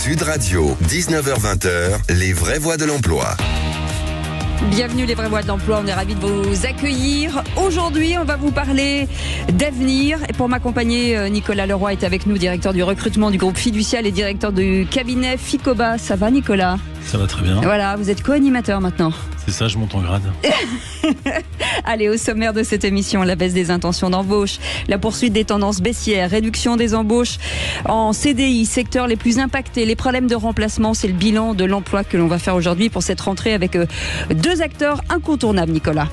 Sud Radio, 19h-20h, les vraies voix de l'emploi. Bienvenue les vraies voix de l'emploi, on est ravis de vous accueillir. Aujourd'hui, on va vous parler d'avenir. Et pour m'accompagner, Nicolas Leroy est avec nous, directeur du recrutement du groupe Fiducial et directeur du cabinet Ficoba. Ça va Nicolas ? Ça va très bien. Voilà, vous êtes co-animateur maintenant. C'est ça, je monte en grade. Allez, au sommaire de cette émission, la baisse des intentions d'embauche, la poursuite des tendances baissières, réduction des embauches en CDI, secteurs les plus impactés, les problèmes de remplacement, c'est le bilan de l'emploi que l'on va faire aujourd'hui pour cette rentrée avec deux acteurs incontournables, Nicolas.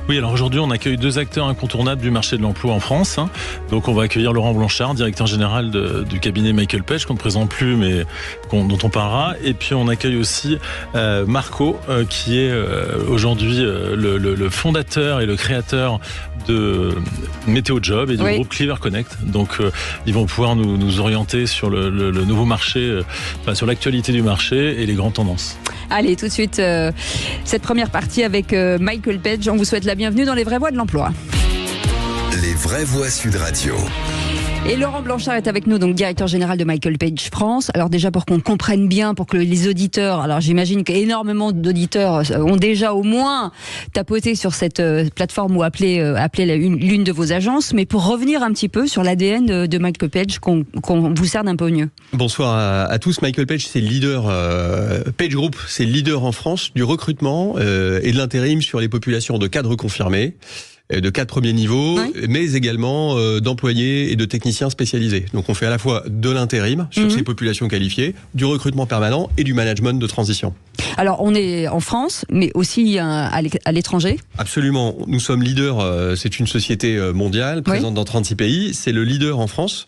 Oui, alors aujourd'hui, on accueille deux acteurs incontournables du marché de l'emploi en France. Donc, on va accueillir Laurent Blanchard, directeur général du cabinet Michael Page, qu'on ne présente plus, mais dont on parlera. Et puis, on accueille aussi Marco, qui est aujourd'hui le fondateur et le créateur de Météo Job et du groupe Cleaver Connect. Donc, ils vont pouvoir nous orienter sur le nouveau marché, sur l'actualité du marché et les grandes tendances. Allez, tout de suite, cette première partie avec Michael Page. On vous souhaite la bienvenue dans les vraies voix de l'emploi. Les vraies voix Sud Radio. Et Laurent Blanchard est avec nous, donc directeur général de Michael Page France. Alors déjà pour qu'on comprenne bien, pour que les auditeurs, alors j'imagine qu'énormément d'auditeurs ont déjà au moins tapoté sur cette plateforme ou appelé l'une de vos agences, mais pour revenir un petit peu sur l'ADN de Michael Page, qu'on vous cerne un peu mieux. Bonsoir à tous. Michael Page, c'est le leader, Page Group, c'est le leader en France du recrutement et de l'intérim sur les populations de cadres confirmés, de cadres premier niveau, mais également d'employés et de techniciens spécialisés. Donc on fait à la fois de l'intérim sur ces populations qualifiées, du recrutement permanent et du management de transition. Alors on est en France, mais aussi à l'étranger. Absolument. Nous sommes leaders, c'est une société mondiale, présente dans 36 pays. C'est le leader en France.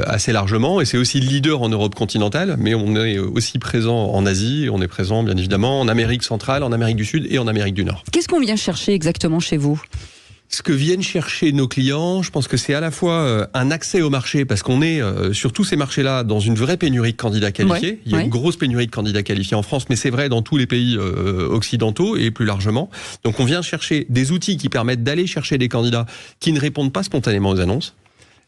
Assez largement, et c'est aussi le leader en Europe continentale, mais on est aussi présent en Asie, on est présent bien évidemment en Amérique centrale, en Amérique du Sud et en Amérique du Nord. Qu'est-ce qu'on vient chercher exactement chez vous ? Ce que viennent chercher nos clients, je pense que c'est à la fois un accès au marché, parce qu'on est sur tous ces marchés-là dans une vraie pénurie de candidats qualifiés. Il y a une grosse pénurie de candidats qualifiés en France, mais c'est vrai dans tous les pays occidentaux et plus largement. Donc on vient chercher des outils qui permettent d'aller chercher des candidats qui ne répondent pas spontanément aux annonces.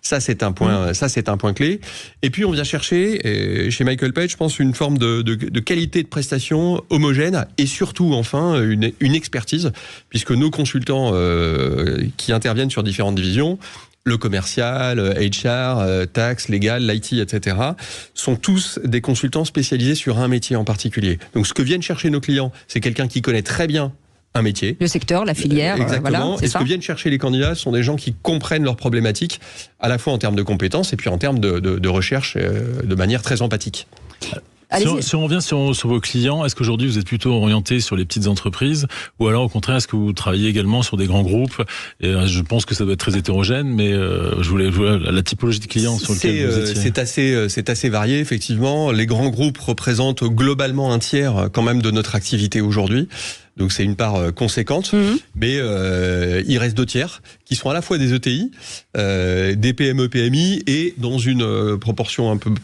Ça c'est un point clé. Et puis on vient chercher chez Michael Page, je pense, une forme de qualité de prestation homogène et surtout enfin une expertise, puisque nos consultants qui interviennent sur différentes divisions, le commercial, HR, taxes, légal, l'IT, etc., sont tous des consultants spécialisés sur un métier en particulier. Donc ce que viennent chercher nos clients, c'est quelqu'un qui connaît très bien un métier. Le secteur, la filière. Exactement. Voilà, et ce que viennent chercher les candidats sont des gens qui comprennent leurs problématiques, à la fois en termes de compétences et puis en termes de recherche de manière très empathique. Si on revient sur vos clients, est-ce qu'aujourd'hui vous êtes plutôt orienté sur les petites entreprises ou alors au contraire est-ce que vous travaillez également sur des grands groupes ? Et je pense que ça doit être très hétérogène, mais je voulais la typologie de clients sur lequel vous étiez. C'est assez varié effectivement. Les grands groupes représentent globalement un tiers quand même de notre activité aujourd'hui. Donc c'est une part conséquente, mais il reste deux tiers qui sont à la fois des ETI, des PME, PMI et dans une proportion un peu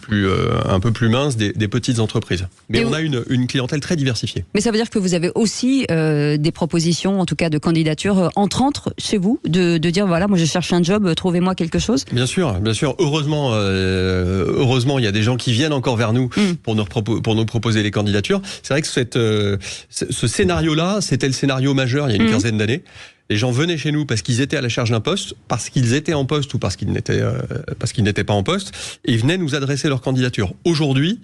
plus mince des petites entreprises. Mais on a une clientèle très diversifiée. Mais ça veut dire que vous avez aussi des propositions, en tout cas de candidatures entrantes chez vous, de dire voilà, moi je cherche un job, trouvez-moi quelque chose. Bien sûr. Heureusement, il y a des gens qui viennent encore vers nous pour nous proposer les candidatures. C'est vrai que ce scénario-là, c'était le scénario majeur il y a une quinzaine d'années. Les gens venaient chez nous parce qu'ils étaient à la charge d'un poste, parce qu'ils étaient en poste ou parce qu'ils n'étaient pas en poste, et ils venaient nous adresser leur candidature. Aujourd'hui,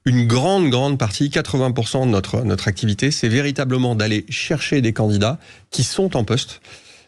une grande partie, 80% de notre activité, c'est véritablement d'aller chercher des candidats qui sont en poste,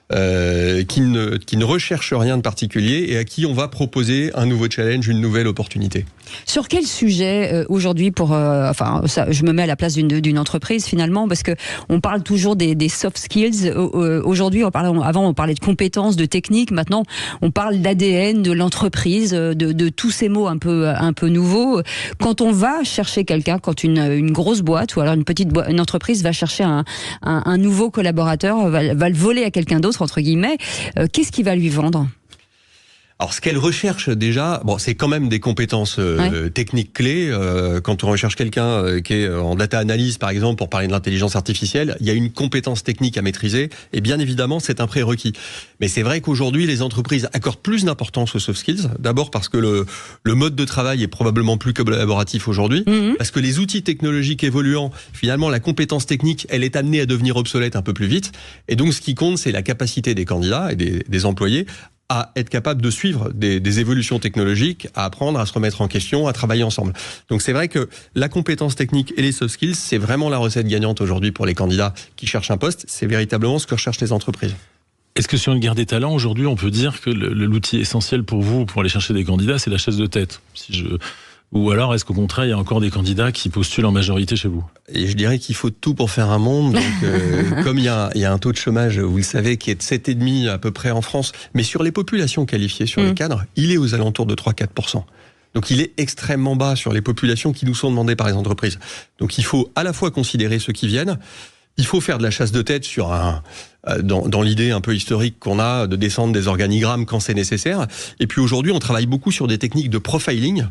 qui ne recherchent rien de particulier et à qui on va proposer un nouveau challenge, une nouvelle opportunité. Sur quel sujet aujourd'hui je me mets à la place d'une entreprise finalement, parce que on parle toujours des soft skills. Aujourd'hui, avant on parlait de compétences, de techniques. Maintenant, on parle d'ADN de l'entreprise, de tous ces mots un peu nouveaux. Quand on va chercher quelqu'un, quand une grosse boîte ou alors une entreprise va chercher un nouveau collaborateur, va le voler à quelqu'un d'autre entre guillemets, qu'est-ce qu'il va lui vendre ? Alors, ce qu'elle recherche déjà, c'est quand même des compétences techniques clés. Quand on recherche quelqu'un qui est en data analyse, par exemple, pour parler de l'intelligence artificielle, il y a une compétence technique à maîtriser. Et bien évidemment, c'est un prérequis. Mais c'est vrai qu'aujourd'hui, les entreprises accordent plus d'importance aux soft skills. D'abord parce que le mode de travail est probablement plus collaboratif aujourd'hui. Parce que les outils technologiques évoluant, finalement, la compétence technique, elle est amenée à devenir obsolète un peu plus vite. Et donc, ce qui compte, c'est la capacité des candidats et des employés à être capable de suivre des évolutions technologiques, à apprendre, à se remettre en question, à travailler ensemble. Donc c'est vrai que la compétence technique et les soft skills, c'est vraiment la recette gagnante aujourd'hui pour les candidats qui cherchent un poste. C'est véritablement ce que recherchent les entreprises. Est-ce que sur une guerre des talents, aujourd'hui, on peut dire que l'outil essentiel pour vous, pour aller chercher des candidats, c'est la chasse de tête ? Ou alors, est-ce qu'au contraire, il y a encore des candidats qui postulent en majorité chez vous ? Et je dirais qu'il faut tout pour faire un monde. Donc, comme il y a un taux de chômage, vous le savez, qui est de 7,5 à peu près en France, mais sur les populations qualifiées, sur les cadres, il est aux alentours de 3-4%. Donc il est extrêmement bas sur les populations qui nous sont demandées par les entreprises. Donc il faut à la fois considérer ceux qui viennent, il faut faire de la chasse de tête sur dans l'idée un peu historique qu'on a de descendre des organigrammes quand c'est nécessaire. Et puis aujourd'hui, on travaille beaucoup sur des techniques de profiling.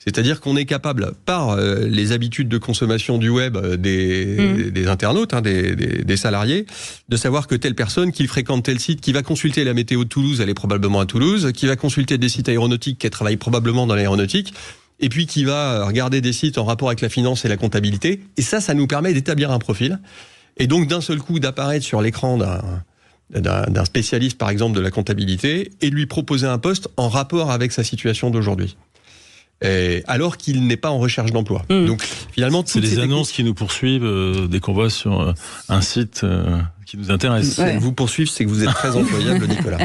C'est-à-dire qu'on est capable, par les habitudes de consommation du web des internautes, des salariés, de savoir que telle personne qui fréquente tel site, qui va consulter la météo de Toulouse, elle est probablement à Toulouse, qui va consulter des sites aéronautiques, qui travaille probablement dans l'aéronautique, et puis qui va regarder des sites en rapport avec la finance et la comptabilité. Et ça nous permet d'établir un profil. Et donc d'un seul coup d'apparaître sur l'écran d'un spécialiste, par exemple, de la comptabilité, et de lui proposer un poste en rapport avec sa situation d'aujourd'hui. Alors qu'il n'est pas en recherche d'emploi. Donc finalement, c'est les annonces qui nous poursuivent dès qu'on va sur un site qui nous intéresse. Ouais. Vous poursuivre, c'est que vous êtes très employable, Nicolas.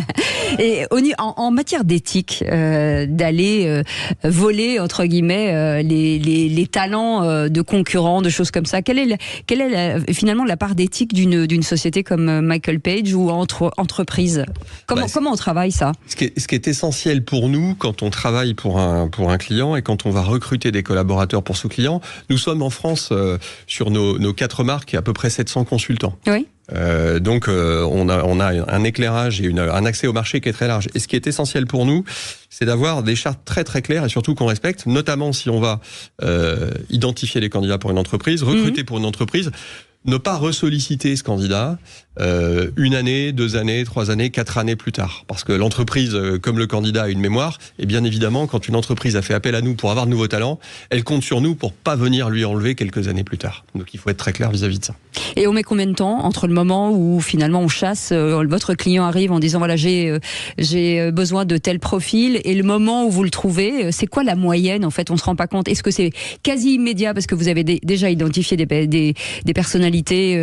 Et en matière d'éthique, d'aller voler entre guillemets les talents de concurrents, de choses comme ça. Quelle est finalement la part d'éthique d'une société comme Michael Page ou entre entreprises ? Comment on travaille ça ? Ce qui est essentiel pour nous quand on travaille pour un client et quand on va recruter des collaborateurs pour ce client, nous sommes en France sur nos 4 marques à peu près 700 consultants. Oui. Donc on a un éclairage et un accès au marché qui est très large. Et ce qui est essentiel pour nous, c'est d'avoir des chartes très très claires et surtout qu'on respecte, notamment si on va identifier les candidats pour une entreprise, recruter pour une entreprise, ne pas ressolliciter ce candidat 1 année, 2 années, 3 années, 4 années plus tard. Parce que l'entreprise, comme le candidat, a une mémoire. Et bien évidemment, quand une entreprise a fait appel à nous pour avoir de nouveaux talents, elle compte sur nous pour pas venir lui enlever quelques années plus tard. Donc il faut être très clair vis-à-vis de ça. Et on met combien de temps entre le moment où finalement on chasse, votre client arrive en disant voilà j'ai besoin de tel profil, et le moment où vous le trouvez, c'est quoi la moyenne en fait ? On se rend pas compte. Est-ce que c'est quasi immédiat parce que vous avez déjà identifié des personnalités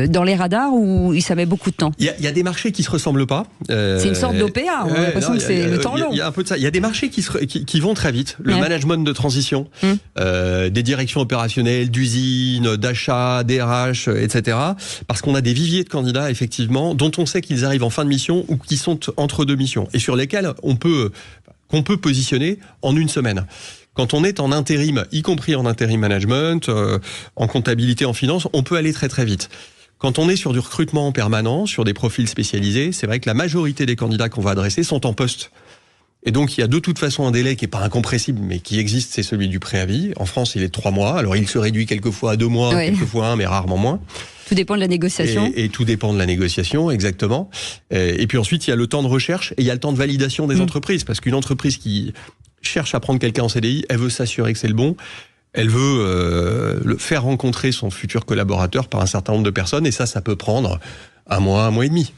dans les radars, ou ça met beaucoup de temps ? Il y a des marchés qui se ressemblent pas. C'est une sorte d'OPA, on a l'impression que c'est le temps long. Il y a un peu de ça. Il y a des marchés qui vont très vite. Le management de transition, des directions opérationnelles, d'usines, d'achats, DRH, etc. Parce qu'on a des viviers de candidats, effectivement, dont on sait qu'ils arrivent en fin de mission ou qui sont entre 2 missions, et sur lesquels qu'on peut positionner en 1 semaine. Quand on est en intérim, y compris en intérim management, en comptabilité, en finance, on peut aller très très vite. Quand on est sur du recrutement en permanent, sur des profils spécialisés, c'est vrai que la majorité des candidats qu'on va adresser sont en poste. Et donc il y a de toute façon un délai qui n'est pas incompressible, mais qui existe, c'est celui du préavis. En France, il est de 3 mois. Alors il se réduit quelquefois à 2 mois, quelquefois 1, mais rarement moins. Tout dépend de la négociation. Et tout dépend de la négociation, exactement. Et puis ensuite, il y a le temps de recherche et il y a le temps de validation des entreprises. Parce qu'une entreprise qui cherche à prendre quelqu'un en CDI, elle veut s'assurer que c'est le bon. Elle veut le faire rencontrer son futur collaborateur par un certain nombre de personnes, et ça peut prendre 1 mois, 1 mois et demi.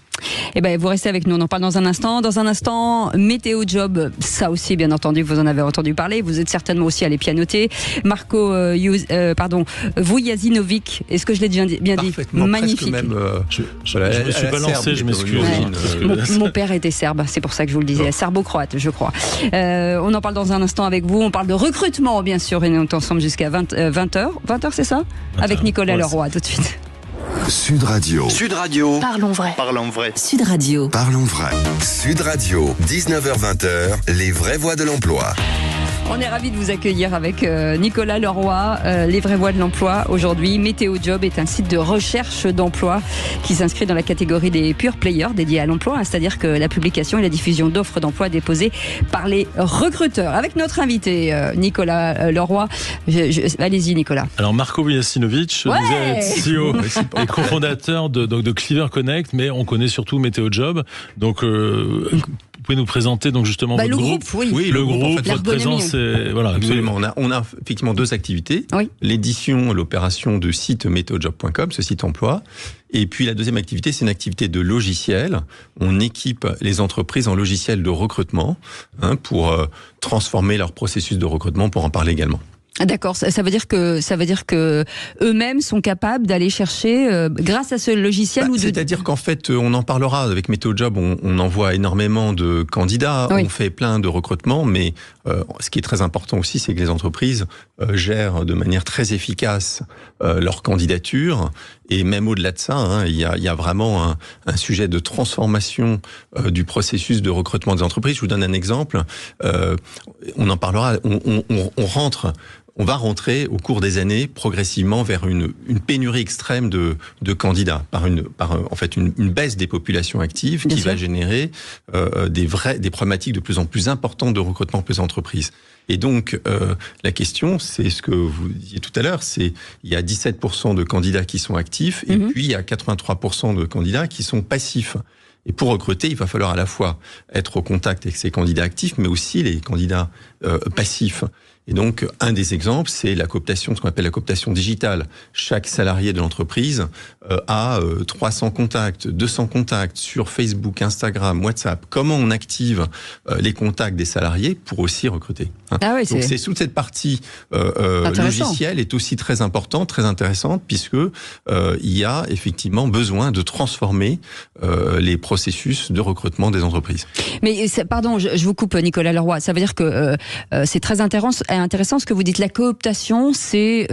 Eh ben, vous restez avec nous, on en parle dans un instant. Dans un instant, météo job, ça aussi, bien entendu, vous en avez entendu parler. Vous êtes certainement aussi allé pianoter. Marco Vujasinovic, est-ce que je l'ai bien dit ? Magnifique. Même, je me suis balancé, je m'excuse. Mon père était serbe, c'est pour ça que je vous le disais. Serbo-croate, je crois. On en parle dans un instant avec vous. On parle de recrutement, bien sûr, et on est ensemble jusqu'à 20h. 20h, c'est ça ? 20h. Avec Nicolas Leroy, tout de suite. Sud Radio. Sud Radio. Parlons vrai. Parlons vrai. Sud Radio. Parlons vrai. Sud Radio, 19h-20h, les vraies voix de l'emploi. On est ravis de vous accueillir avec Nicolas Leroy, Les Vraies Voix de l'Emploi. Aujourd'hui, Météo Job est un site de recherche d'emploi qui s'inscrit dans la catégorie des pure players dédiés à l'emploi, c'est-à-dire que la publication et la diffusion d'offres d'emploi déposées par les recruteurs. Avec notre invité, Nicolas Leroy. Allez-y, Nicolas. Alors, Marco Vujasinovic, vous êtes CEO et cofondateur de Cleaver Connect, mais on connaît surtout Météo Job. Donc, vous pouvez nous présenter donc justement votre le groupe. Oui, le groupe, en fait, votre présence, c'est voilà. Absolument. On a effectivement deux activités. Oui. L'édition, l'opération de site meteojob.com, ce site emploi. Et puis la deuxième activité, c'est une activité de logiciel. On équipe les entreprises en logiciels de recrutement pour transformer leur processus de recrutement, pour en parler également. D'accord, ça veut dire que eux-mêmes sont capables d'aller chercher grâce à ce logiciel C'est-à-dire qu'en fait, on en parlera avec Météo Job, on envoie énormément de candidats, on fait plein de recrutements, mais ce qui est très important aussi, c'est que les entreprises gèrent de manière très efficace leur candidature. Et même au-delà de ça, il y a vraiment un sujet de transformation du processus de recrutement des entreprises. Je vous donne un exemple. On en parlera. On va rentrer au cours des années progressivement vers une pénurie extrême de candidats par en fait une baisse des populations actives qui va générer des problématiques de plus en plus importantes de recrutement pour les entreprises. Et donc la question, c'est ce que vous disiez tout à l'heure, c'est il y a 17% de candidats qui sont actifs et puis il y a 83% de candidats qui sont passifs. Et pour recruter, il va falloir à la fois être au contact avec ces candidats actifs, mais aussi les candidats passifs. Et donc, un des exemples, c'est la cooptation, ce qu'on appelle la cooptation digitale. Chaque salarié de l'entreprise a 300 contacts, 200 contacts sur Facebook, Instagram, WhatsApp. Comment on active les contacts des salariés pour aussi recruter, Ah oui, donc c'est toute cette partie logicielle est aussi très importante, très intéressante, puisque il y a effectivement besoin de transformer les processus de recrutement des entreprises. Mais pardon, je vous coupe, Nicolas Leroy. Ça veut dire que c'est très intéressant ce que vous dites. La cooptation, c'est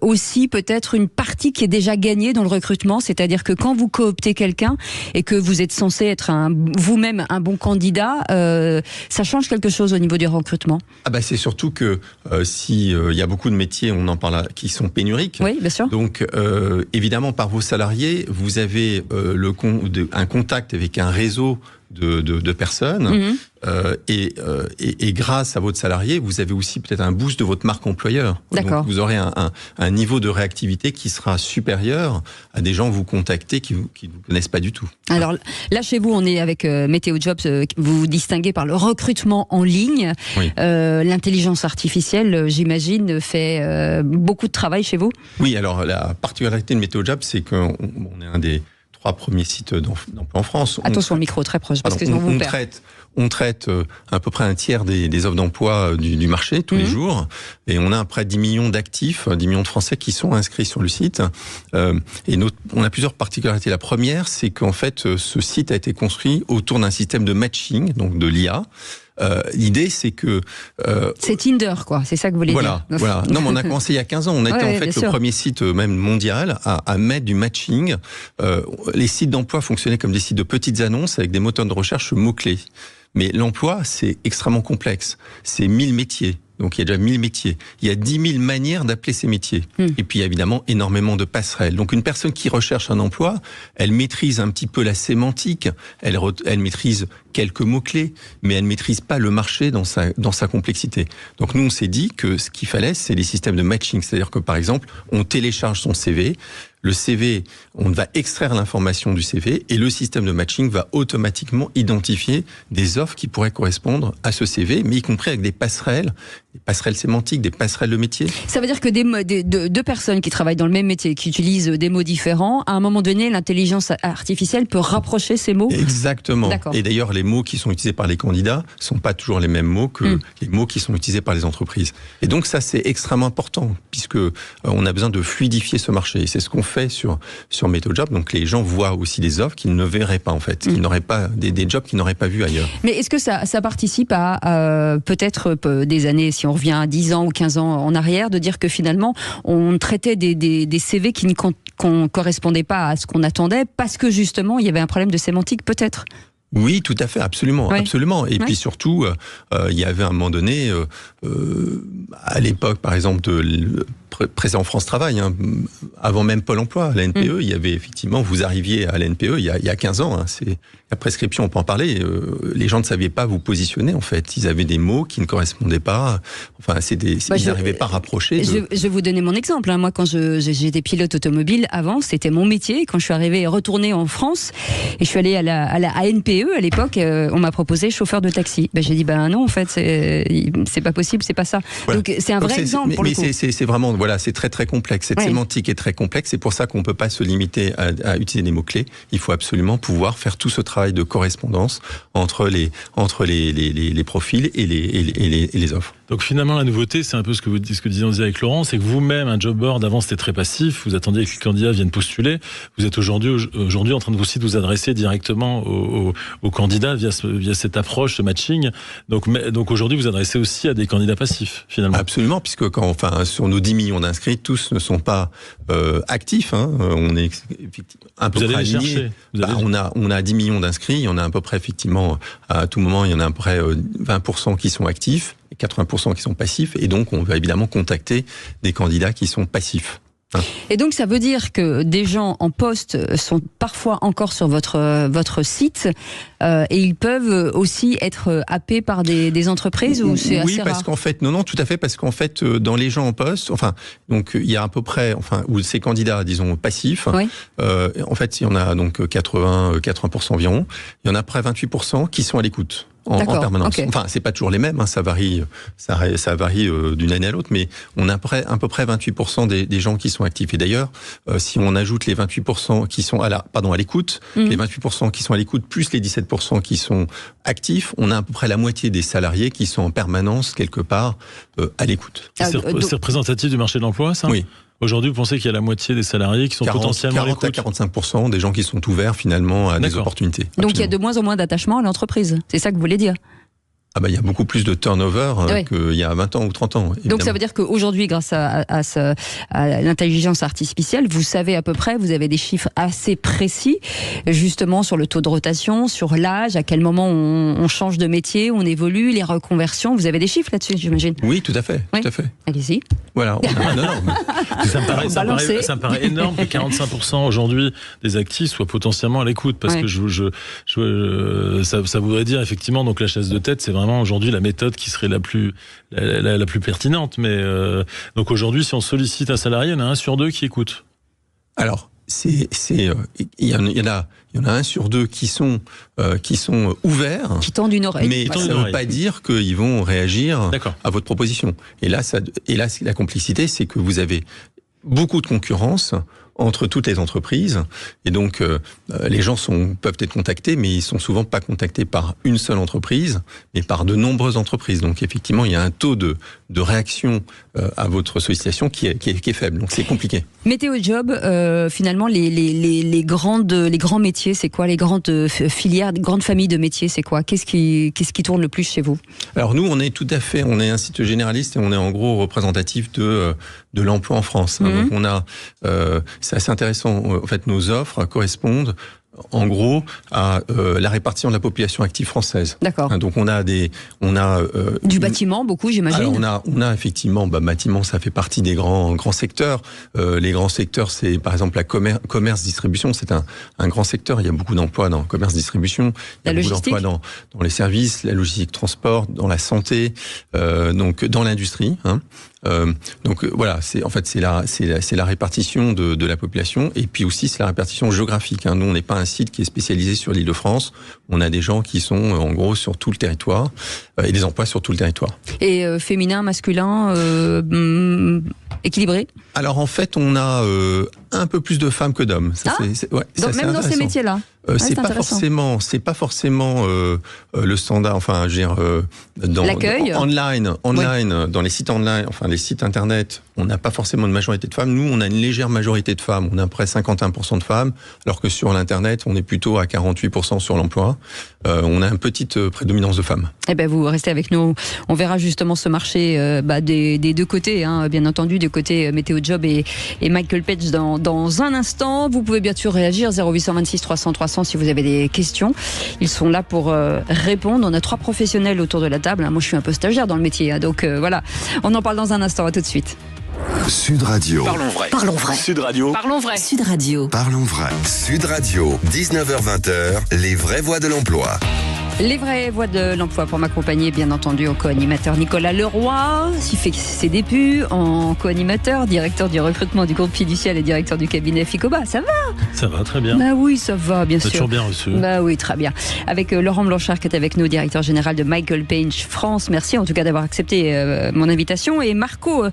aussi peut-être une partie qui est déjà gagnée dans le recrutement. C'est-à-dire que quand vous cooptez quelqu'un et que vous êtes censé être vous-même un bon candidat, ça change quelque chose au niveau du recrutement. C'est surtout que si il y a beaucoup de métiers, on en parle, qui sont pénuriques. Oui, bien sûr. Donc évidemment, par vos salariés, vous avez un contact avec un réseau de personnes et grâce à votre salarié, vous avez aussi peut-être un boost de votre marque employeur. D'accord. Donc vous aurez un niveau de réactivité qui sera supérieur à des gens que vous contactez qui ne vous connaissent pas du tout. Alors là, chez vous, on est avec Météo Jobs. Vous vous distinguez par le recrutement en ligne. Oui. L'intelligence artificielle, j'imagine, fait beaucoup de travail chez vous. Oui, alors la particularité de Météo Jobs, c'est qu'on est un des 3 premiers sites d'emploi en France. Attention au micro, très proche, parce que sinon vous perd. On traite à peu près un tiers des offres d'emploi du marché tous les jours, et on a près de 10 millions d'actifs, 10 millions de Français qui sont inscrits sur le site. Et on a plusieurs particularités. La première, c'est qu'en fait, ce site a été construit autour d'un système de matching, donc de l'IA. L'idée, c'est que... c'est Tinder, quoi. C'est ça que vous voulez dire. Voilà. Non, mais on a commencé il y a 15 ans. On a été en fait le premier site même mondial à mettre du matching. Les sites d'emploi fonctionnaient comme des sites de petites annonces avec des moteurs de recherche mots-clés. Mais l'emploi, c'est extrêmement complexe. C'est 1000 métiers. Donc il y a déjà 1000 métiers. Il y a 10 000 manières d'appeler ces métiers. Et puis il y a évidemment énormément de passerelles. Donc une personne qui recherche un emploi, elle maîtrise un petit peu la sémantique, elle maîtrise quelques mots-clés, mais elle ne maîtrise pas le marché dans sa complexité. Donc nous, on s'est dit que ce qu'il fallait, c'est les systèmes de matching. C'est-à-dire que par exemple, on télécharge son CV, le CV, on va extraire l'information du CV et le système de matching va automatiquement identifier des offres qui pourraient correspondre à ce CV, mais y compris avec des passerelles sémantiques, des passerelles de métier. Ça veut dire que deux personnes qui travaillent dans le même métier, qui utilisent des mots différents, à un moment donné, l'intelligence artificielle peut rapprocher ces mots. Exactement. D'accord. Et d'ailleurs, les mots qui sont utilisés par les candidats sont pas toujours les mêmes mots que les mots qui sont utilisés par les entreprises. Et donc ça, c'est extrêmement important, puisque on a besoin de fluidifier ce marché. Et c'est ce qu'on fait sur Météo Job. Donc les gens voient aussi des offres qu'ils ne verraient pas, en fait, qu'ils n'auraient pas, des jobs qu'ils n'auraient pas vus ailleurs. Mais est-ce que ça participe à peut-être des années, si on revient à 10 ans ou 15 ans en arrière, de dire que finalement, on traitait des CV qui ne correspondaient pas à ce qu'on attendait, parce que justement, il y avait un problème de sémantique, peut-être? Oui, tout à fait, absolument, absolument. Et puis surtout, il y avait à un moment donné, à l'époque, par exemple, de précédent France Travail, avant même Pôle Emploi, la NPE, il y avait effectivement, vous arriviez à la NPE il y a 15 ans, c'est la prescription, on peut en parler, les gens ne savaient pas vous positionner, en fait. Ils avaient des mots qui ne correspondaient pas, enfin, ils n'arrivaient pas à rapprocher. Je vais vous donner mon exemple. Moi, quand j'étais pilote automobile, avant, c'était mon métier. Quand je suis retournée en France, et je suis allée à la NPE, à l'époque, on m'a proposé chauffeur de taxi. J'ai dit, non, en fait, c'est pas possible, c'est pas ça. Voilà. Donc, c'est un vrai exemple pour le coup. Mais c'est vraiment, voilà, c'est très très complexe. Cette sémantique est très complexe. C'est pour ça qu'on ne peut pas se limiter à utiliser des mots-clés. Il faut absolument pouvoir faire tout ce travail de correspondance entre les profils et les offres. Donc finalement, la nouveauté, c'est un peu ce que disions avec Laurent, c'est que vous-même, un job board, avant c'était très passif, vous attendiez que les candidats viennent postuler, vous êtes aujourd'hui en train de vous adresser directement aux candidats via cette approche, ce matching. Donc aujourd'hui, vous adressez aussi à des candidats passifs, finalement. Absolument, puisque sur nos 10 millions d'inscrits, tous ne sont pas actifs. On est un peu près aligné. On a 10 millions d'inscrits, il y en a à peu près, effectivement, à tout moment, il y en a à peu près 20% qui sont actifs. 80% qui sont passifs, et donc on va évidemment contacter des candidats qui sont passifs. Et donc ça veut dire que des gens en poste sont parfois encore sur votre site et ils peuvent aussi être happés par des entreprises ou c'est assez rare? Oui, parce qu'en fait, non, tout à fait, parce qu'en fait, dans les gens en poste, donc il y a à peu près, ou ces candidats, disons passifs, en fait, il y en a donc 80% environ, il y en a près 28% qui sont à l'écoute. En permanence. Okay. Enfin, c'est pas toujours les mêmes, ça varie d'une année à l'autre, mais on a à peu près 28% des gens qui sont actifs. Et d'ailleurs, si on ajoute les 28% qui sont à l'écoute, les 28% qui sont à l'écoute plus les 17% qui sont actifs, on a à peu près la moitié des salariés qui sont en permanence quelque part à l'écoute. C'est représentatif du marché de l'emploi, ça ? Oui. Aujourd'hui, vous pensez qu'il y a la moitié des salariés qui sont potentiellement à l'écoute ? 40 à 45% des gens qui sont ouverts finalement à des opportunités. Donc absolument. Il y a de moins en moins d'attachement à l'entreprise, c'est ça que vous voulez dire ? Il y a beaucoup plus de turnover qu'il y a 20 ans ou 30 ans. Évidemment. Donc ça veut dire qu'aujourd'hui, grâce à l'intelligence artificielle, vous savez à peu près, vous avez des chiffres assez précis, justement sur le taux de rotation, sur l'âge, à quel moment on change de métier, on évolue, les reconversions. Vous avez des chiffres là-dessus, j'imagine ? Oui, tout à fait. Tout à fait. Allez-y. Voilà. Ça me paraît énorme que 45% aujourd'hui des actifs soient potentiellement à l'écoute, parce que ça voudrait dire effectivement, donc la chasse de tête, c'est vraiment aujourd'hui la méthode qui serait la plus pertinente. Mais donc aujourd'hui, si on sollicite un salarié, il y en a 1 sur 2 qui écoute. Alors, il y en a 1 sur 2 qui sont ouverts, qui tendent une oreille. Mais ça ne veut pas dire qu'ils vont réagir à votre proposition. Et là, la complexité, c'est que vous avez beaucoup de concurrence entre toutes les entreprises, et donc les gens peuvent être contactés, mais ils sont souvent pas contactés par une seule entreprise, mais par de nombreuses entreprises. Donc effectivement, il y a un taux de réaction à votre sollicitation qui est faible. Donc c'est compliqué. Météo Job, finalement, les grands métiers, c'est quoi? Les grandes filières, grandes familles de métiers, c'est quoi? Qu'est-ce qui tourne le plus chez vous? Alors nous, on est un site généraliste et on est en gros représentatif de l'emploi en France. Donc on a c'est assez intéressant. En fait, nos offres correspondent en gros à la répartition de la population active française. D'accord. Donc on a du bâtiment, beaucoup, j'imagine. Alors on a effectivement, bâtiment, ça fait partie des grands secteurs. Les grands secteurs, c'est par exemple la commerce distribution, c'est un grand secteur. Il y a beaucoup d'emplois dans le commerce distribution. Il y a beaucoup d'emplois dans les services, la logistique, transport, dans la santé, donc dans l'industrie. Donc voilà, c'est la répartition de la population, et puis aussi c'est la répartition géographique. Nous, on n'est pas un site qui est spécialisé sur l'Île-de-France. On a des gens qui sont en gros sur tout le territoire et des emplois sur tout le territoire. Et féminin, masculin, équilibré? Alors en fait, on a un peu plus de femmes que d'hommes. Même dans ces métiers-là. C'est pas forcément le standard. Enfin, je veux dire, dans l'accueil online, dans les sites online, enfin les sites internet, on n'a pas forcément une majorité de femmes. Nous, on a une légère majorité de femmes. On a à peu près 51% de femmes, alors que sur l'internet, on est plutôt à 48% sur l'emploi. On a une petite prédominance de femmes. Eh ben, vous restez avec nous. On verra justement ce marché des deux côtés, bien entendu, du côté Météo Job et Michael Page dans un instant. Vous pouvez bien sûr réagir 0826 300 300. instant si vous avez des questions. Ils sont là pour répondre. On a 3 professionnels autour de la table. Moi, je suis un peu stagiaire dans le métier, donc voilà. On en parle dans un instant. À tout de suite. Sud Radio. Parlons vrai. Parlons vrai. Sud Radio. Parlons vrai. Sud Radio. Parlons vrai. Sud Radio, 19h-20h, les vraies voix de l'emploi. Les vraies voix de l'emploi pour m'accompagner, bien entendu, au co-animateur Nicolas Leroy, qui fait ses débuts en co-animateur, directeur du recrutement du groupe fiducial et directeur du cabinet Ficoba. Ça va ? Ça va, très bien. Bah oui, ça va, bien sûr. C'est toujours bien reçu. Bah oui, très bien. Avec Laurent Blanchard qui est avec nous, directeur général de Michael Page France. Merci en tout cas d'avoir accepté mon invitation. Et Marco,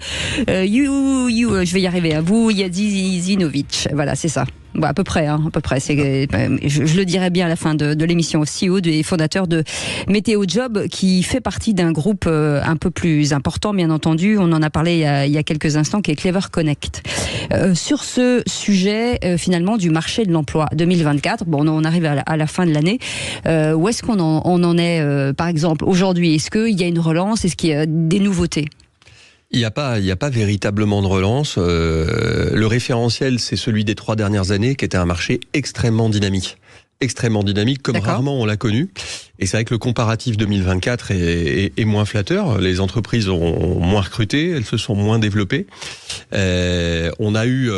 je vais y arriver, vous, Yadzinovic. Voilà, c'est ça. Bon, à peu près. Je le dirai bien à la fin de l'émission. CEO et fondateur de Météo Job, qui fait partie d'un groupe un peu plus important, bien entendu. On en a parlé il y a quelques instants, qui est Clever Connect. Sur ce sujet, finalement, du marché de l'emploi 2024, bon, on arrive à la fin de l'année. Où est-ce qu'on en est, par exemple, aujourd'hui ? Est-ce qu'il y a une relance ? Est-ce qu'il y a des nouveautés ? Il n'y a pas véritablement de relance. Le référentiel, c'est celui des 3 dernières années, qui était un marché extrêmement dynamique, comme rarement on l'a connu. Et c'est vrai que le comparatif 2024 est moins flatteur. Les entreprises ont moins recruté, elles se sont moins développées. On a eu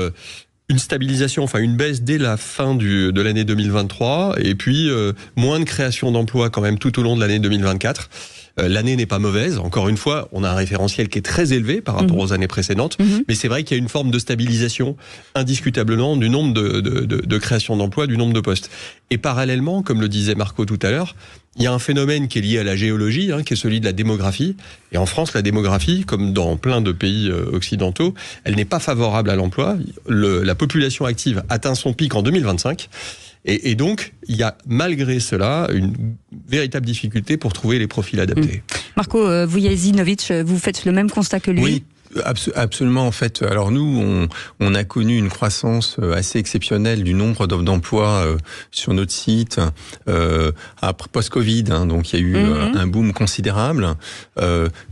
une stabilisation, une baisse dès la fin de l'année 2023, et puis moins de création d'emplois quand même tout au long de l'année 2024. L'année n'est pas mauvaise. Encore une fois, on a un référentiel qui est très élevé par rapport aux années précédentes. Mais c'est vrai qu'il y a une forme de stabilisation, indiscutablement, du nombre de créations d'emplois, du nombre de postes. Et parallèlement, comme le disait Marco tout à l'heure, il y a un phénomène qui est lié à la géologie, qui est celui de la démographie. Et en France, la démographie, comme dans plein de pays occidentaux, elle n'est pas favorable à l'emploi. La population active atteint son pic en 2025. Et donc, il y a malgré cela une véritable difficulté pour trouver les profils adaptés. Marco Vujasinovic, vous faites le même constat que lui ? Oui. Absolument, en fait. Alors nous, on a connu une croissance assez exceptionnelle du nombre d'offres d'emploi sur notre site après post-Covid. Donc il y a eu un boom considérable.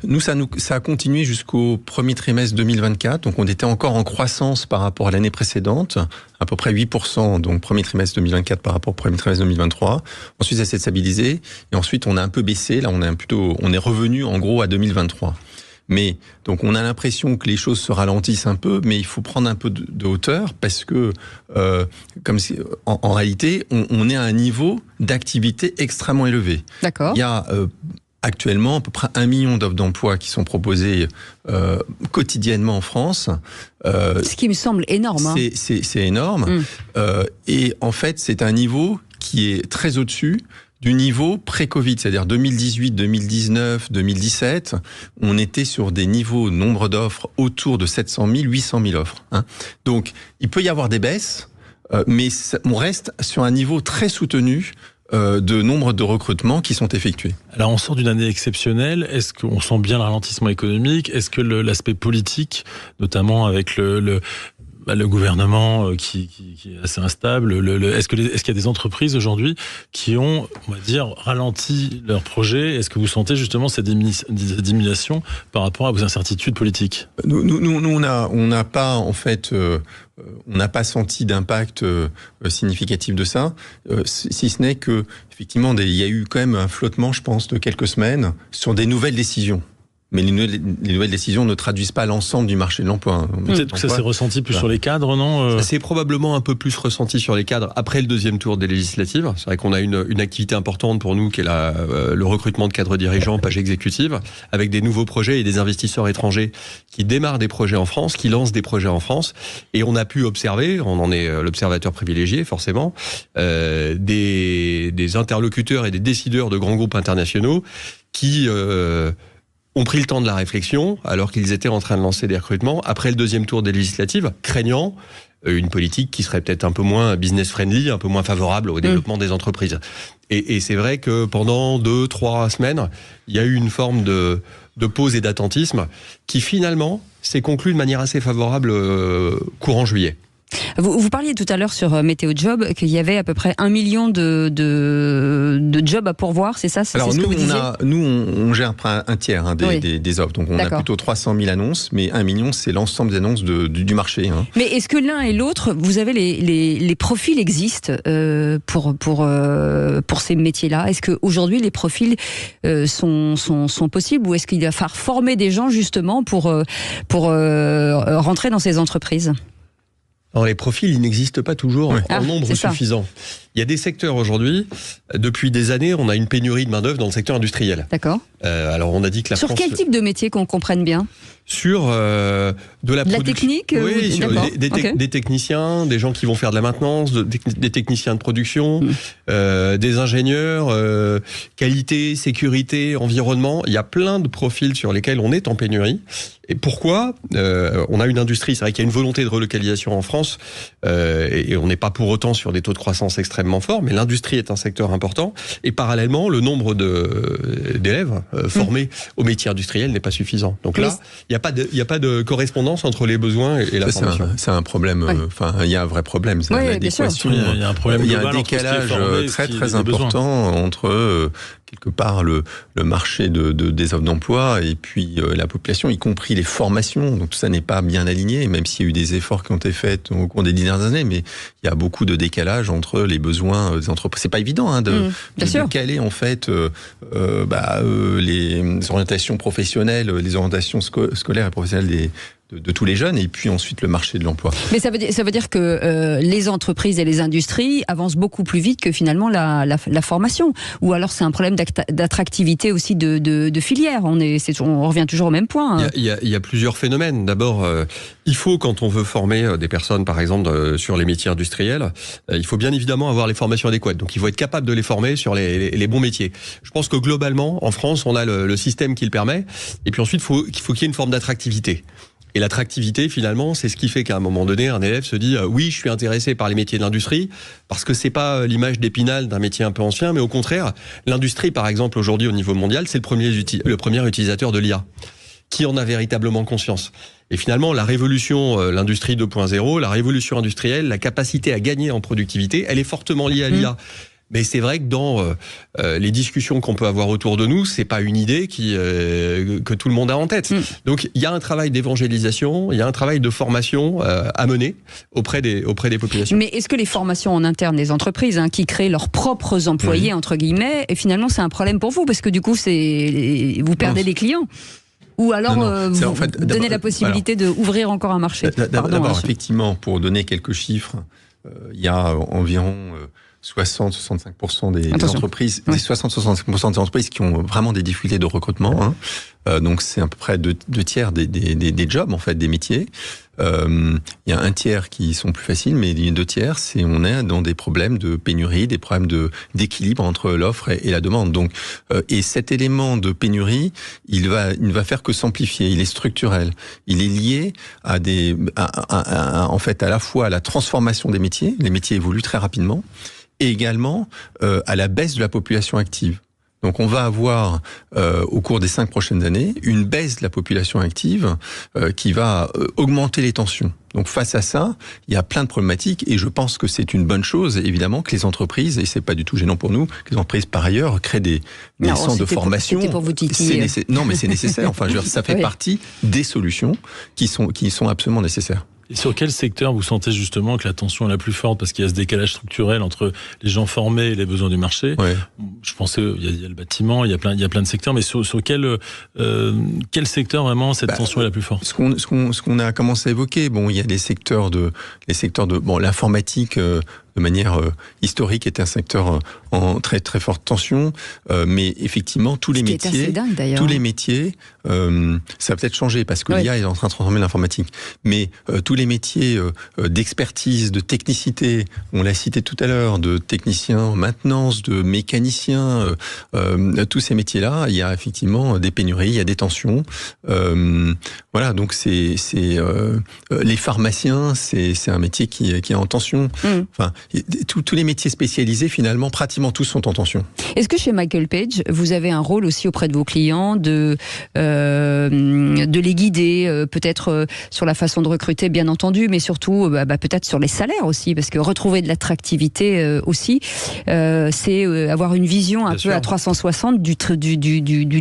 Nous, ça a continué jusqu'au premier trimestre 2024. Donc on était encore en croissance par rapport à l'année précédente, à peu près 8%. Donc premier trimestre 2024 par rapport au premier trimestre 2023. Ensuite, ça s'est stabilisé et ensuite on a un peu baissé. Là, on est revenu en gros à 2023. Mais donc on a l'impression que les choses se ralentissent un peu, mais il faut prendre un peu de hauteur parce que en réalité on est à un niveau d'activité extrêmement élevé. D'accord. Il y a actuellement à peu près 1 million d'offres d'emploi qui sont proposées quotidiennement en France. Ce qui me semble énorme. C'est énorme. Et en fait c'est un niveau qui est très au-dessus du niveau pré-Covid, c'est-à-dire 2018, 2019, 2017, on était sur des niveaux nombre d'offres autour de 700 000, 800 000 offres. Donc, il peut y avoir des baisses, mais on reste sur un niveau très soutenu de nombre de recrutements qui sont effectués. Alors, on sort d'une année exceptionnelle. Est-ce qu'on sent bien le ralentissement économique ? Est-ce que l'aspect politique, notamment avec le gouvernement qui est assez instable. Est-ce qu'il y a des entreprises aujourd'hui qui ont, on va dire, ralenti leur projet ? Est-ce que vous sentez justement cette diminution par rapport à vos incertitudes politiques ? Nous, on n'a pas en fait, on n'a pas senti d'impact significatif de ça, si ce n'est que effectivement, il y a eu quand même un flottement, je pense, de quelques semaines sur des nouvelles décisions. Mais les nouvelles décisions ne traduisent pas l'ensemble du marché de l'emploi. Peut-être que ça s'est ressenti plus sur les cadres, non ? Ça s'est probablement un peu plus ressenti sur les cadres après le deuxième tour des législatives. C'est vrai qu'on a une activité importante pour nous qui est le recrutement de cadres dirigeants, page exécutive, avec des nouveaux projets et des investisseurs étrangers qui démarrent des projets en France, qui lancent des projets en France. Et on a pu observer, on en est l'observateur privilégié forcément, des interlocuteurs et des décideurs de grands groupes internationaux qui ont pris le temps de la réflexion alors qu'ils étaient en train de lancer des recrutements après le deuxième tour des législatives, craignant une politique qui serait peut-être un peu moins business-friendly, un peu moins favorable au développement des entreprises. Et c'est vrai que pendant 2-3 semaines, il y a eu une forme de pause et d'attentisme qui finalement s'est conclue de manière assez favorable courant juillet. Vous parliez tout à l'heure sur Météo Job qu'il y avait à peu près 1 million de jobs à pourvoir, c'est ça? Alors nous, on gère un tiers des offres, donc on a plutôt 300 000 annonces, mais 1 million, c'est l'ensemble des annonces du marché. Mais est-ce que l'un et l'autre, vous avez les profils existent pour ces métiers-là? Est-ce qu'aujourd'hui les profils sont possibles, ou est-ce qu'il va falloir former des gens justement pour rentrer dans ces entreprises? Alors, les profils, ils n'existent pas toujours en nombre suffisant. Il y a des secteurs aujourd'hui, depuis des années, on a une pénurie de main-d'œuvre dans le secteur industriel. D'accord. Alors, on a dit que la France... Sur quel type de métier qu'on comprenne bien? Sur de la technique? Oui, sur des techniciens, des gens qui vont faire de la maintenance, des techniciens de production, des ingénieurs, qualité, sécurité, environnement. Il y a plein de profils sur lesquels on est en pénurie. Et pourquoi? On a une industrie, c'est vrai qu'il y a une volonté de relocalisation en France, et on n'est pas pour autant sur des taux de croissance extrêmement forts, mais l'industrie est un secteur important. Et parallèlement, le nombre d'élèves formés au métier industriel n'est pas suffisant. Donc là, il n'y a pas de correspondance entre les besoins et la formation. C'est un problème, il y a un vrai problème. Il y a un problème global. Il y a un décalage très important entre quelque part le marché des offres d'emploi et puis la population, y compris les formations. Donc ça n'est pas bien aligné, même s'il y a eu des efforts qui ont été faits au cours des 10 dernières années, mais il y a beaucoup de décalage entre les besoins des entreprises. C'est pas évident de caler en fait les orientations professionnelles, les orientations scolaires et professionnelles de tous les jeunes, et puis ensuite le marché de l'emploi. Mais ça veut dire que les entreprises et les industries avancent beaucoup plus vite que finalement la formation. Ou alors c'est un problème d'attractivité aussi de filière. On revient toujours au même point. Il y a plusieurs phénomènes. D'abord, il faut, quand on veut former des personnes, par exemple, sur les métiers industriels, il faut bien évidemment avoir les formations adéquates. Donc il faut être capable de les former sur les bons métiers. Je pense que globalement, en France, on a le système qui le permet. Et puis ensuite, il faut qu'il y ait une forme d'attractivité. Et l'attractivité, finalement, c'est ce qui fait qu'à un moment donné, un élève se dit oui, je suis intéressé par les métiers de l'industrie, parce que c'est pas l'image d'Épinal d'un métier un peu ancien, mais au contraire, l'industrie, par exemple, aujourd'hui au niveau mondial, c'est le premier utilisateur de l'IA, qui en a véritablement conscience. Et finalement, la révolution, l'industrie 2.0, la révolution industrielle, la capacité à gagner en productivité, elle est fortement liée à l'IA. Mais c'est vrai que dans les discussions qu'on peut avoir autour de nous, c'est pas une idée que tout le monde a en tête. Donc il y a un travail d'évangélisation, il y a un travail de formation à mener auprès des populations. Mais est-ce que les formations en interne des entreprises qui créent leurs propres employés entre guillemets, et finalement c'est un problème pour vous parce que du coup vous perdez des clients? Ou alors vous donnez la possibilité d'ouvrir encore un marché? D'abord, effectivement, pour donner quelques chiffres, il y a environ 60-65% des entreprises, des 60-65% des entreprises qui ont vraiment des difficultés de recrutement. Donc c'est à peu près deux tiers des jobs, en fait, des métiers. Il y a un tiers qui sont plus faciles, mais les 2 tiers, on est dans des problèmes de pénurie, des problèmes d'équilibre entre l'offre et la demande. Donc, et cet élément de pénurie, il ne va faire que s'amplifier. Il est structurel. Il est lié en fait, à la fois à la transformation des métiers. Les métiers évoluent très rapidement. Et également à la baisse de la population active. Donc on va avoir au cours des 5 prochaines années une baisse de la population active qui va augmenter les tensions. Donc face à ça, il y a plein de problématiques et je pense que c'est une bonne chose évidemment que les entreprises, et c'est pas du tout gênant pour nous, que les entreprises par ailleurs créent des centres de formation. C'était pour vous titiller. Non, mais c'est nécessaire. Enfin, je veux dire, ça fait partie des solutions qui sont absolument nécessaires. Et sur quel secteur vous sentez justement que la tension est la plus forte, parce qu'il y a ce décalage structurel entre les gens formés et les besoins du marché? Je pensais il y a le bâtiment, il y a plein de secteurs, mais sur quel secteur vraiment cette tension est la plus forte? Ce qu'on a commencé à évoquer, il y a les secteurs de l'informatique. De manière historique, est un secteur en très très forte tension, mais effectivement tous les métiers, ça va peut-être changer parce que l'IA est en train de transformer l'informatique. Mais tous les métiers d'expertise, de technicité, on l'a cité tout à l'heure, de techniciens en maintenance, de mécaniciens, tous ces métiers-là, il y a effectivement des pénuries, il y a des tensions. Voilà, donc c'est les pharmaciens, c'est un métier qui est en tension. Enfin, tous les métiers spécialisés, finalement, pratiquement tous sont en tension. Est-ce que chez Michael Page, vous avez un rôle aussi auprès de vos clients de les guider, peut-être sur la façon de recruter, bien entendu, mais surtout peut-être sur les salaires aussi, parce que retrouver de l'attractivité aussi, c'est avoir une vision un peu à 360 du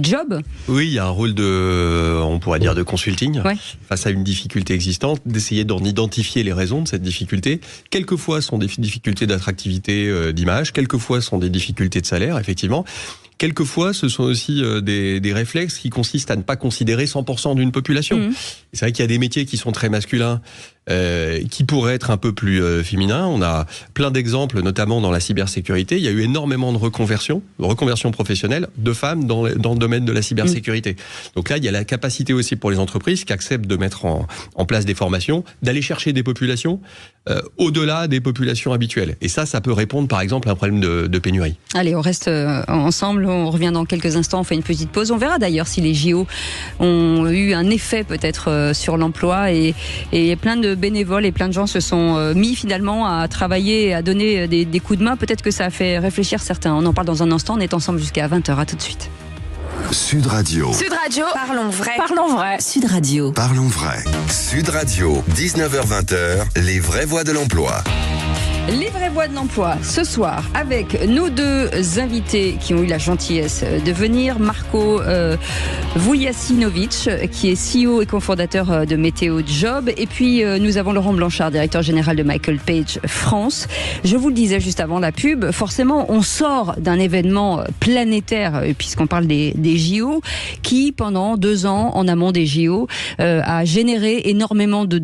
job. Oui, il y a un rôle on pourrait dire de consulting, face à une difficulté existante, d'essayer d'en identifier les raisons de cette difficulté. Quelquefois, ce sont des difficultés d'attractivité d'image, quelquefois, ce sont des difficultés de salaire, effectivement. Quelquefois, ce sont aussi des réflexes qui consistent à ne pas considérer 100% d'une population. C'est vrai qu'il y a des métiers qui sont très masculins, qui pourraient être un peu plus féminins. On a plein d'exemples, notamment dans la cybersécurité. Il y a eu énormément de reconversions professionnelles de femmes dans le domaine de la cybersécurité. Donc là, il y a la capacité aussi pour les entreprises qui acceptent de mettre en place des formations, d'aller chercher des populations au-delà des populations habituelles. Et ça peut répondre par exemple à un problème de pénurie. Allez, on reste ensemble, on revient dans quelques instants, on fait une petite pause. On verra d'ailleurs si les JO ont eu un effet peut-être sur l'emploi et plein de bénévoles et plein de gens se sont mis finalement à travailler, à donner des coups de main. Peut-être que ça a fait réfléchir certains. On en parle dans un instant, on est ensemble jusqu'à 20h. À tout de suite. Sud Radio. Sud Radio. Parlons vrai. Parlons vrai. Sud Radio. Parlons vrai. Sud Radio, 19h-20h, les vraies voix de l'emploi. Les vraies voix de l'emploi, ce soir, avec nos deux invités qui ont eu la gentillesse de venir. Marco Vuljasinovic, qui est CEO et cofondateur de Météo Job. Et puis, nous avons Laurent Blanchard, directeur général de Michael Page France. Je vous le disais juste avant la pub, forcément, on sort d'un événement planétaire, puisqu'on parle des JO, qui, pendant 2 ans, en amont des JO, a généré énormément de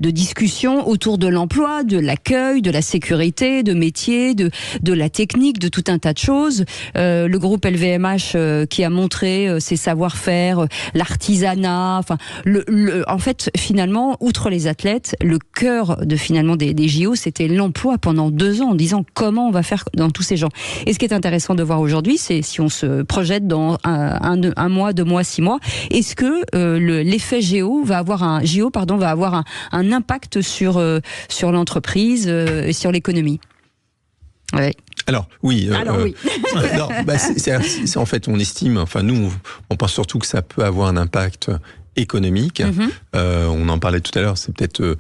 discussions autour de l'emploi, de l'accueil, de la sécurité, de métiers, de la technique, de tout un tas de choses. Le groupe LVMH qui a montré ses savoir-faire, l'artisanat. Enfin, en fait, finalement, outre les athlètes, le cœur des JO, c'était l'emploi pendant 2 ans, en disant comment on va faire dans tous ces gens. Et ce qui est intéressant de voir aujourd'hui, c'est si on se projette dans un mois, 2 mois, 6 mois, est-ce que l'effet JO va avoir un impact sur l'entreprise et sur l'économie. Ouais. Alors oui. Oui. Non, c'est en fait, on estime, enfin nous, on pense surtout que ça peut avoir un impact économique. On en parlait tout à l'heure, c'est peut-être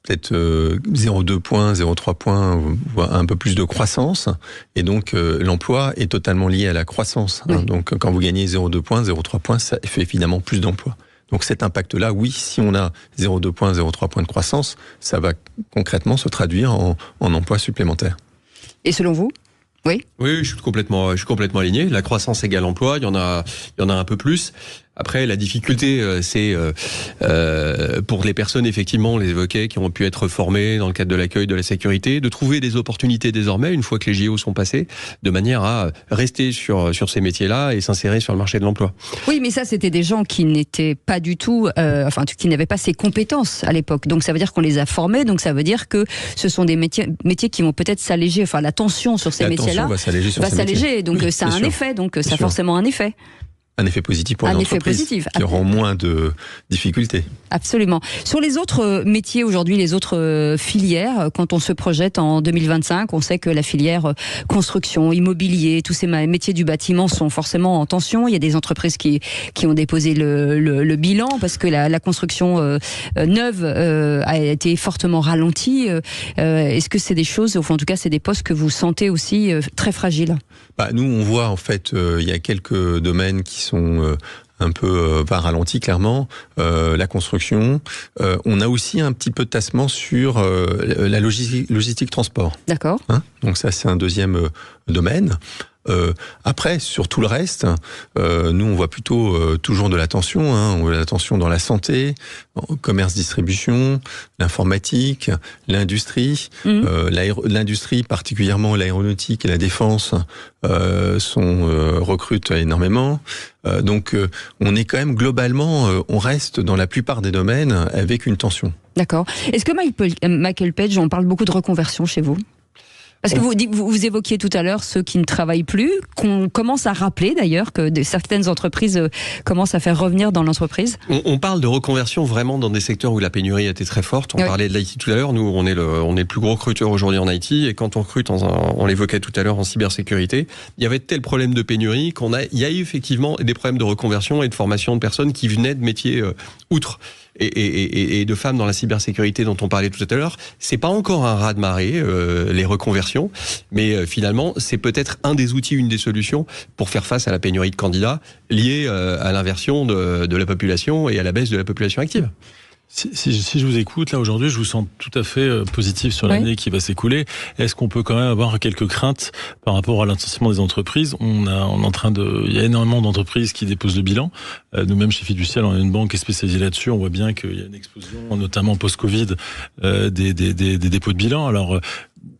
0,2 points, 0,3 points, voire un peu plus de croissance. Et donc, l'emploi est totalement lié à la croissance. Oui. Donc, quand vous gagnez 0,2 points, 0,3 points, ça fait évidemment plus d'emplois. Donc cet impact-là, oui, si on a 0,2 points, 0,3 points de croissance, ça va concrètement se traduire en emploi supplémentaire. Et selon vous ? Oui. Oui, je suis complètement aligné. La croissance égale emploi, il y en a un peu plus. Après, la difficulté, c'est pour les personnes, effectivement, on les évoquait, qui ont pu être formées dans le cadre de l'accueil, de la sécurité, de trouver des opportunités désormais, une fois que les JO sont passés, de manière à rester sur ces métiers-là et s'insérer sur le marché de l'emploi. Oui, mais ça, c'était des gens qui n'étaient pas du tout, qui n'avaient pas ces compétences à l'époque. Donc, ça veut dire qu'on les a formés. Donc, ça veut dire que ce sont des métiers qui vont peut-être s'alléger. Enfin, la tension sur ces métiers-là va s'alléger sur ces métiers. Donc, oui, ça a un effet. Donc, ça a forcément un effet. Un effet positif pour l'entreprise qui auront moins de difficultés. Absolument. Sur les autres métiers aujourd'hui, les autres filières, quand on se projette en 2025, on sait que la filière construction, immobilier, tous ces métiers du bâtiment sont forcément en tension. Il y a des entreprises qui ont déposé le bilan parce que la construction neuve a été fortement ralentie. Est-ce que c'est des choses, en tout cas c'est des postes que vous sentez aussi très fragiles ? Nous, on voit en fait, il y a quelques domaines qui sont un peu ralentis, clairement. La construction. On a aussi un petit peu de tassement sur la logistique transport. D'accord. Donc ça, c'est un deuxième domaine. Après, sur tout le reste, nous on voit plutôt toujours de la tension. On voit de la tension dans la santé, commerce, distribution, l'informatique, l'industrie. L'industrie, particulièrement l'aéronautique et la défense, recrutent énormément. Donc on est quand même globalement, on reste dans la plupart des domaines avec une tension. D'accord. Est-ce que Michael Page, on parle beaucoup de reconversion chez vous ? Parce que vous évoquiez tout à l'heure ceux qui ne travaillent plus, qu'on commence à rappeler d'ailleurs que certaines entreprises commencent à faire revenir dans l'entreprise. On parle de reconversion vraiment dans des secteurs où la pénurie était très forte. On parlait de l'IT tout à l'heure. Nous, on est le plus gros recruteur aujourd'hui en IT. Et quand on recrute, on l'évoquait tout à l'heure, en cybersécurité, il y avait tel problème de pénurie il y a eu effectivement des problèmes de reconversion et de formation de personnes qui venaient de métiers outre. Et de femmes dans la cybersécurité dont on parlait tout à l'heure, c'est pas encore un raz-de-marée, les reconversions, mais finalement, c'est peut-être un des outils, une des solutions pour faire face à la pénurie de candidats liée à l'inversion de la population et à la baisse de la population active. Si je vous écoute, là, aujourd'hui, je vous sens tout à fait positif sur l'année qui va s'écouler. Est-ce qu'on peut quand même avoir quelques craintes par rapport à l'intensivement des entreprises? Il y a énormément d'entreprises qui déposent le bilan. Nous-mêmes, chez Fiducial, on a une banque qui est spécialisée là-dessus. On voit bien qu'il y a une explosion, notamment post-Covid, des dépôts de bilan. Alors,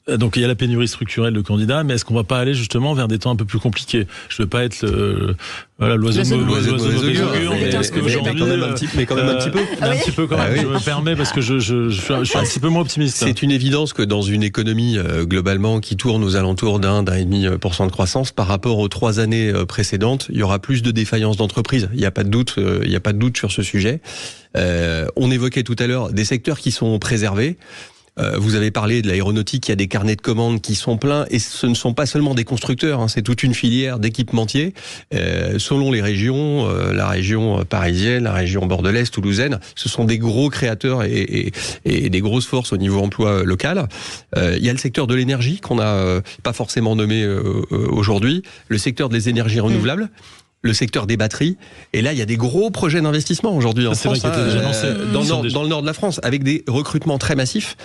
donc il y a la pénurie structurelle de candidats, mais est-ce qu'on va pas aller justement vers des temps un peu plus compliqués? Je veux pas être l'oiseau de mauvais augure, mais quand même un petit peu. Un petit peu quand même. Je me permets parce que je suis un petit peu moins optimiste. C'est une évidence que dans une économie globalement qui tourne aux alentours d'1,5% de croissance par rapport aux 3 années précédentes, il y aura plus de défaillances d'entreprises. Il n'y a pas de doute sur ce sujet. On évoquait tout à l'heure des secteurs qui sont préservés. Vous avez parlé de l'aéronautique, il y a des carnets de commandes qui sont pleins et ce ne sont pas seulement des constructeurs, c'est toute une filière d'équipementiers. Selon les régions, la région parisienne, la région bordelaise, toulousaine, ce sont des gros créateurs et des grosses forces au niveau emploi local. Il y a le secteur de l'énergie qu'on n'a pas forcément nommé aujourd'hui, le secteur des énergies renouvelables. Le secteur des batteries. Et là, il y a des gros projets d'investissement aujourd'hui en France, dans le nord de la France, avec des recrutements très massifs.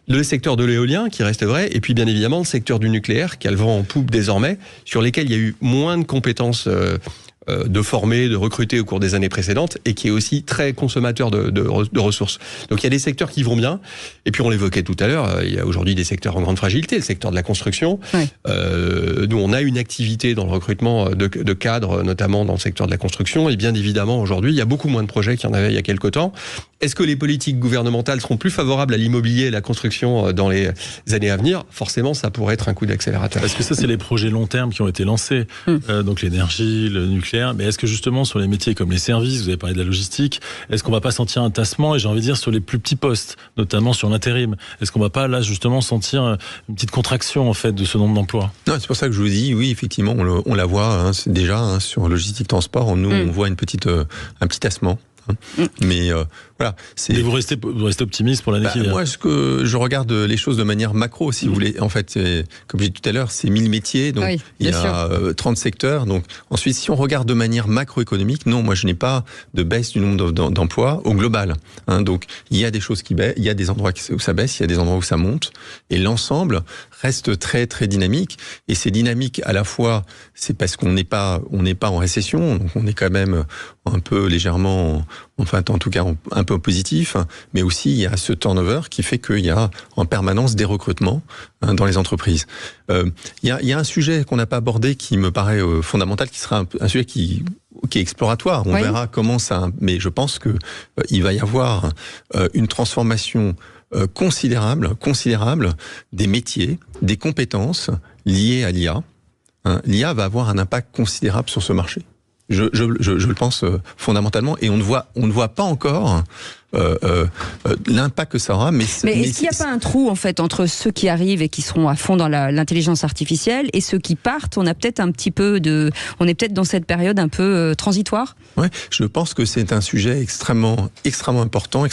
Le secteur de l'éolien, qui reste vrai, et puis bien évidemment le secteur du nucléaire, qui a le vent en poupe désormais, sur lesquels il y a eu moins de compétences de former, de recruter au cours des années précédentes, et qui est aussi très consommateur de ressources. Donc il y a des secteurs qui vont bien, et puis on l'évoquait tout à l'heure, il y a aujourd'hui des secteurs en grande fragilité, le secteur de la construction. Nous, on a une activité dans le recrutement de cadres, notamment dans le secteur de la construction, et bien évidemment aujourd'hui, il y a beaucoup moins de projets qu'il y en avait il y a quelque temps. Est-ce que les politiques gouvernementales seront plus favorables à l'immobilier et à la construction dans les années à venir? Forcément, ça pourrait être un coup d'accélérateur. Parce que ça, c'est les projets long terme qui ont été lancés. Donc l'énergie, le nucléaire. Mais est-ce que justement, sur les métiers comme les services, vous avez parlé de la logistique, est-ce qu'on va pas sentir un tassement, et j'ai envie de dire sur les plus petits postes, notamment sur l'intérim? Est-ce qu'on va pas là justement sentir une petite contraction en fait de ce nombre d'emplois? Non, c'est pour ça que je vous dis, oui, effectivement, on la voit déjà sur logistique transport. Nous, on voit un petit tassement. Mais voilà. Et vous restez optimiste pour l'année qui vient? Moi, je regarde les choses de manière macro, si vous voulez. En fait, comme j'ai dit tout à l'heure, c'est 1000 métiers, donc il y a 30 secteurs. Donc ensuite, si on regarde de manière macroéconomique, non, moi je n'ai pas de baisse du nombre d'emplois au global. Donc il y a des choses qui baissent, il y a des endroits où ça baisse, il y a des endroits où ça monte, et l'ensemble reste très très dynamique. Et c'est dynamique à la fois, c'est parce qu'on n'est pas en récession, donc on est quand même un peu légèrement, enfin en tout cas un peu positif, mais aussi il y a ce turnover qui fait qu'il y a en permanence des recrutements dans les entreprises. Il y a un sujet qu'on n'a pas abordé qui me paraît fondamental, qui sera un sujet qui est exploratoire. On verra comment ça, mais je pense que il va y avoir une transformation considérable des métiers, des compétences liées à l'IA. L'IA va avoir un impact considérable sur ce marché. Je le pense fondamentalement, et on ne voit pas encore l'impact que ça aura. Mais est-ce qu'il n'y a pas un trou en fait entre ceux qui arrivent et qui seront à fond dans l'intelligence artificielle et ceux qui partent? On est peut-être dans cette période un peu transitoire. Ouais, je pense que c'est un sujet extrêmement important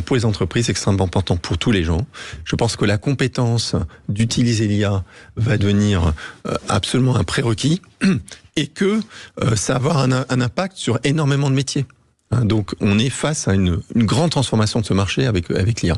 pour les entreprises, extrêmement important pour tous les gens. Je pense que la compétence d'utiliser l'IA va devenir absolument un prérequis, et que ça va avoir un impact sur énormément de métiers. Donc on est face à une grande transformation de ce marché avec l'IA.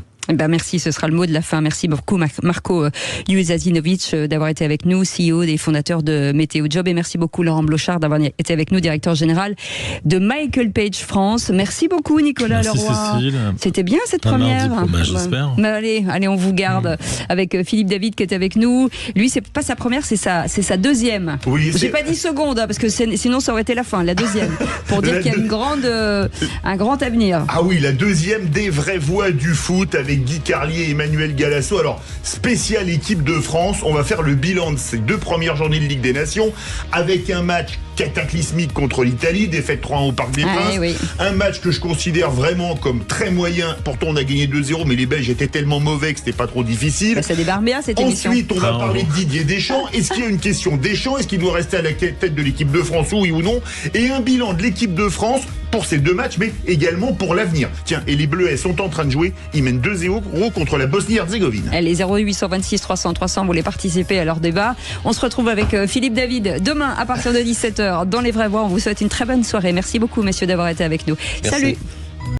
Merci, ce sera le mot de la fin. Merci beaucoup Marko Jusazinovic d'avoir été avec nous, CEO des fondateurs de Météo Job, et merci beaucoup Laurent Blochard d'avoir été avec nous, directeur général de Michael Page France. Merci beaucoup Nicolas Leroy. Cécile. C'était bien cette première. J'espère. Allez, on vous garde avec Philippe David qui est avec nous. Lui, c'est pas sa première, c'est sa deuxième. Oui, j'ai pas dit seconde parce que sinon ça aurait été la fin, la deuxième, pour dire qu'il y a un grand avenir. Ah oui, la deuxième des vraies voix du foot avec avec Guy Carlier et Emmanuel Galasso. Alors, spécial équipe de France, on va faire le bilan de ces 2 premières journées de Ligue des Nations avec un match cataclysmique contre l'Italie, défaite 3-1 au Parc des Princes. Oui. Un match que je considère vraiment comme très moyen. Pourtant, on a gagné 2-0, mais les Belges étaient tellement mauvais que c'était pas trop difficile. Ça démarre bien cette émission. Ensuite, on va parler de Didier Deschamps. Est-ce qu'il y a une question Deschamps? Est-ce qu'il doit rester à la tête de l'équipe de France, oui ou non? Et un bilan de l'équipe de France pour ces 2 matchs, mais également pour l'avenir. Tiens, et les Bleuets sont en train de jouer. Ils mènent 2-0 contre la Bosnie-Herzégovine. Les 0826 300 300, vous voulez participer à leur débat. On se retrouve avec Philippe David demain à partir de 17h dans Les Vraies Voix. On vous souhaite une très bonne soirée. Merci beaucoup, messieurs, d'avoir été avec nous. Merci. Salut.